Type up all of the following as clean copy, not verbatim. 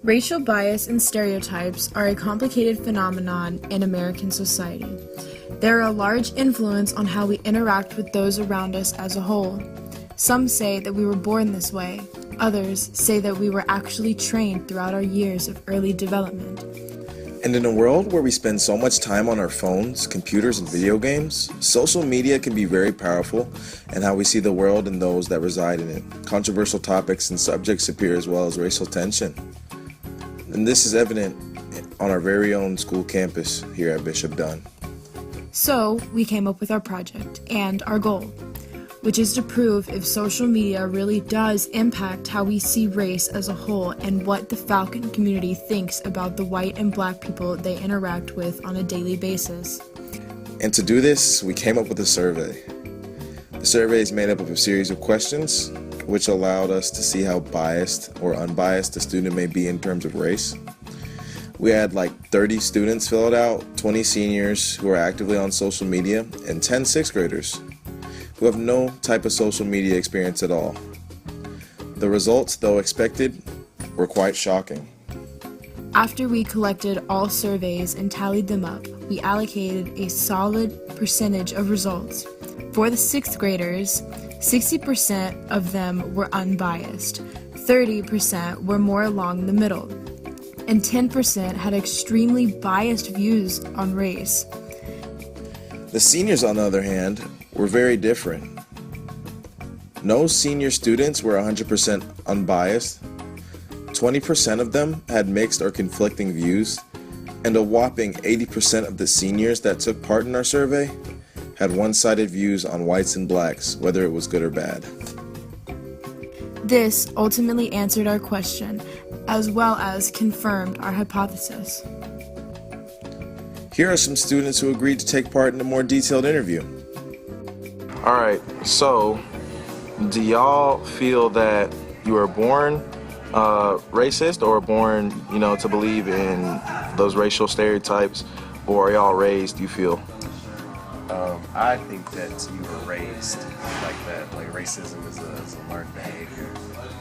Racial bias and stereotypes are a complicated phenomenon in American society. They are a large influence on how we interact with those around us as a whole. Some say that we were born this way. Others say that we were actually trained throughout our years of early development. And in a world where we spend so much time on our phones, computers, and video games, social media can be very powerful in how we see the world and those that reside in it. Controversial topics and subjects appear as well as racial tension. And this is evident on our very own school campus here at Bishop Dunn. So, we came up with our project and our goal, which is to prove if social media really does impact how we see race as a whole and what the Falcon community thinks about the white and black people they interact with on a daily basis. And to do this, we came up with a survey. The survey is made up of a series of questions, which allowed us to see how biased or unbiased a student may be in terms of race. We had like 30 students fill it out, 20 seniors who are actively on social media, and 10 sixth graders who have no type of social media experience at all. The results, though expected, were quite shocking. After we collected all surveys and tallied them up, we allocated a solid percentage of results. For the sixth graders, 60% of them were unbiased, 30% were more along the middle, and 10% had extremely biased views on race. The seniors, on the other hand, were very different. No senior students were 100% unbiased. 20% of them had mixed or conflicting views, and a whopping 80% of the seniors that took part in our survey had one-sided views on whites and blacks, whether it was good or bad. This ultimately answered our question, as well as confirmed our hypothesis. Here are some students who agreed to take part in a more detailed interview. Alright, so do y'all feel that you were born racist or born, to believe in those racial stereotypes, or are y'all raised, you feel? I think that you were raised like that. Like racism is a learned behavior,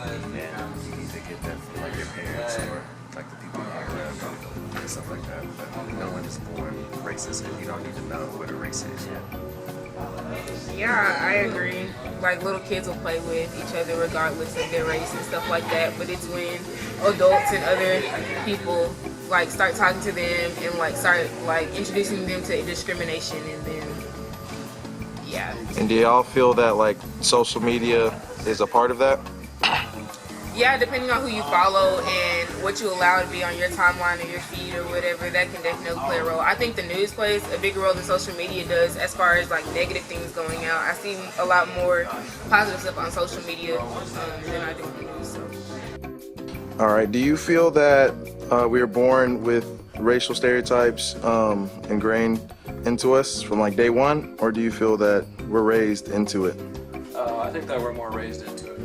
and you need to get that from like your parents or like the people you hang around and stuff like that. But no one is born racist, and you don't need to know what a race is yet. Yeah, I agree. Like little kids will play with each other regardless of their race and stuff like that. But it's when adults and other people like start talking to them and like start like introducing them to discrimination, and then yeah. And do y'all feel that like social media is a part of that? Yeah, depending on who you follow and what you allow to be on your timeline or your feed or whatever, that can definitely play a role. I think the news plays a bigger role than social media does as far as like negative things going out. I see a lot more positive stuff on social media than I do on the news. So. All right, do you feel that we were born with racial stereotypes ingrained into us from like day one, or do you feel that we're raised into it? I think that we're more raised into it.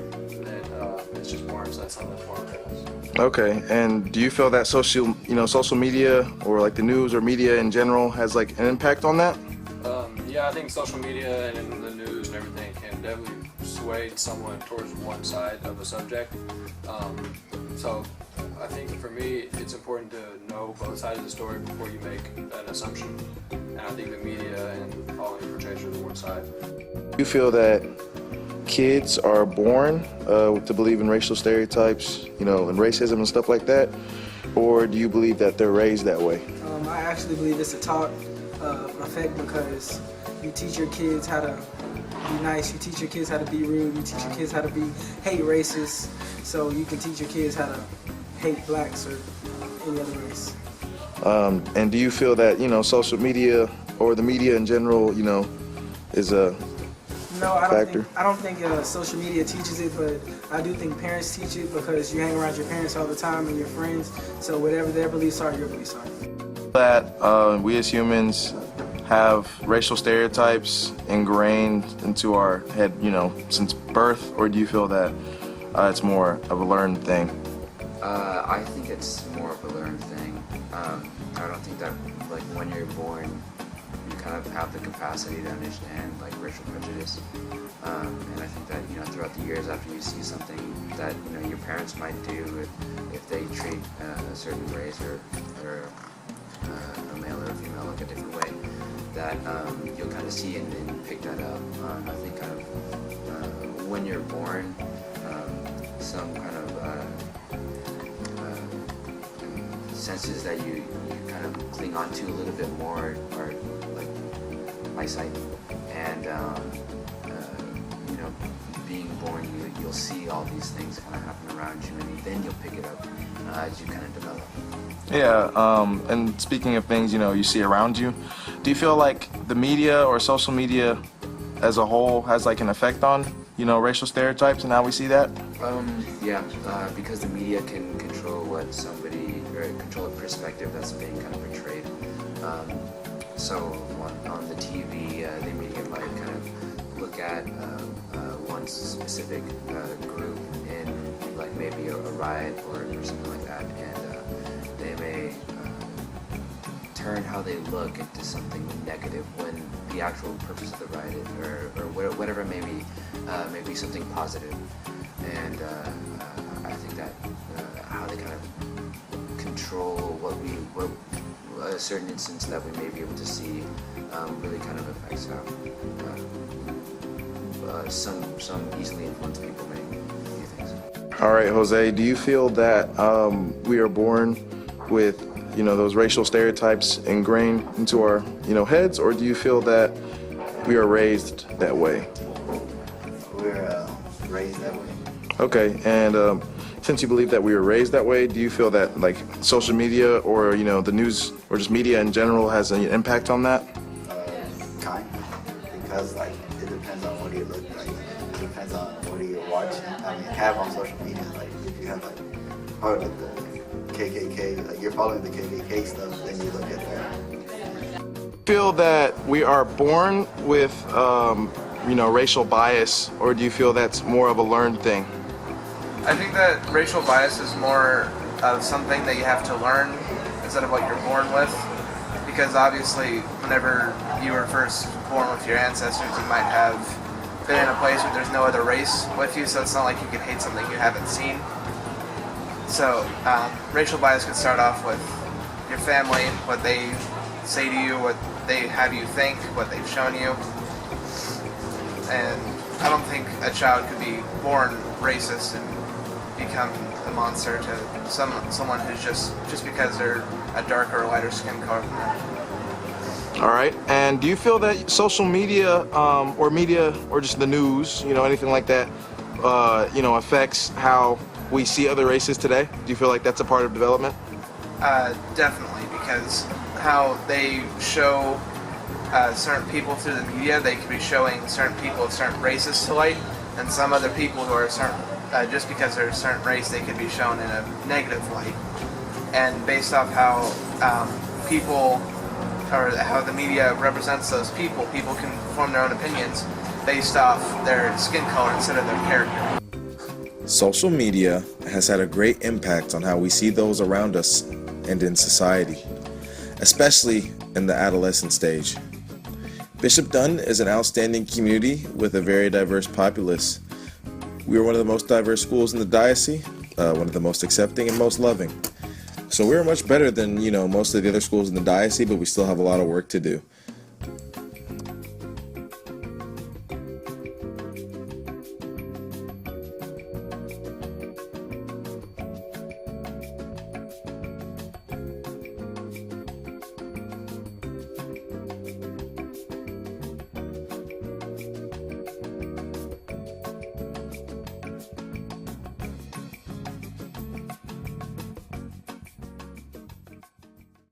It's just more obsessed on the form. Okay, and do you feel that social media or like the news or media in general has like an impact on that? Yeah, I think social media and the news and everything can definitely sway someone towards one side of a subject. So I think for me, it's important to know both sides of the story before you make an assumption. And I think the media and all it portrays the one side. Do you feel that kids are born to believe in racial stereotypes, and racism and stuff like that? Or do you believe that they're raised that way? I actually believe it's a taught effect, because you teach your kids how to be nice, you teach your kids how to be rude, you teach your kids how to hate racist, so you can teach your kids how to hate blacks or any other race. And do you feel that, social media or the media in general, is a factor? I don't think social media teaches it, but I do think parents teach it, because you hang around your parents all the time and your friends, so whatever their beliefs are, your beliefs are. That we as humans have racial stereotypes ingrained into our head, since birth, or do you feel that it's more of a learned thing? I think it's more of a learned thing. I don't think that like when you're born you kind of have the capacity to understand like racial prejudice. And I think that throughout the years after you see something that your parents might do, if they treat certain race or a male or a female look a different way, that you'll kind of see and pick that up. I think kind of when you're born, some kind of senses that you kind of cling on to a little bit more are like eyesight, and you know, being born, you'll see all these things kind of happen around you, and then you'll pick it up as you kind of develop. Yeah, and speaking of things, you know, you see around you, do you feel like the media or social media as a whole has like an effect on, you know, racial stereotypes and how we see that? Yeah, because the media can control what somebody, or control a perspective that's being kind of portrayed. So on the TV, the media might kind of look at one specific group in like maybe a riot or something like that, and they may turn how they look into something negative when the actual purpose of the riot or whatever it may be something positive. And I think that how they kind of control what a certain instance that we may be able to see really kind of affects how some easily influenced people may view things. All right, Jose, do you feel that we are born with, you know, those racial stereotypes ingrained into our, you know, heads, or do you feel that we are raised that way? We're raised that way. Okay, and since you believe that we were raised that way, do you feel that like social media or, you know, the news or just media in general has an impact on that? Kind, because like it depends on what you look like. It depends on what you're watching. I mean, have on social media. Like if you have like, or like the KKK, like you're following the KKK stuff, then you look at that. Feel that we are born with, you know, racial bias, or do you feel that's more of a learned thing? I think that racial bias is more of something that you have to learn instead of what you're born with, because obviously whenever you were first born with your ancestors, you might have been in a place where there's no other race with you, so it's not like you can hate something you haven't seen. So racial bias could start off with your family, what they say to you, what they have you think, what they've shown you. And I don't think a child could be born racist and become a monster to someone who's just because they're a darker or lighter skin color than them. All right, and do you feel that social media or media or just the news, you know, anything like that, you know, affects how we see other races today? Do you feel like that's a part of development? Definitely, because how they show certain people through the media, they could be showing certain people of certain races to light, and some other people who are certain, just because they're a certain race, they could be shown in a negative light. And based off how people, or how the media represents those people, people can form their own opinions based off their skin color instead of their character. Social media has had a great impact on how we see those around us and in society, especially in the adolescent stage. Bishop Dunn is an outstanding community with a very diverse populace. We are one of the most diverse schools in the diocese, one of the most accepting and most loving. So we're much better than, you know, most of the other schools in the diocese, but we still have a lot of work to do.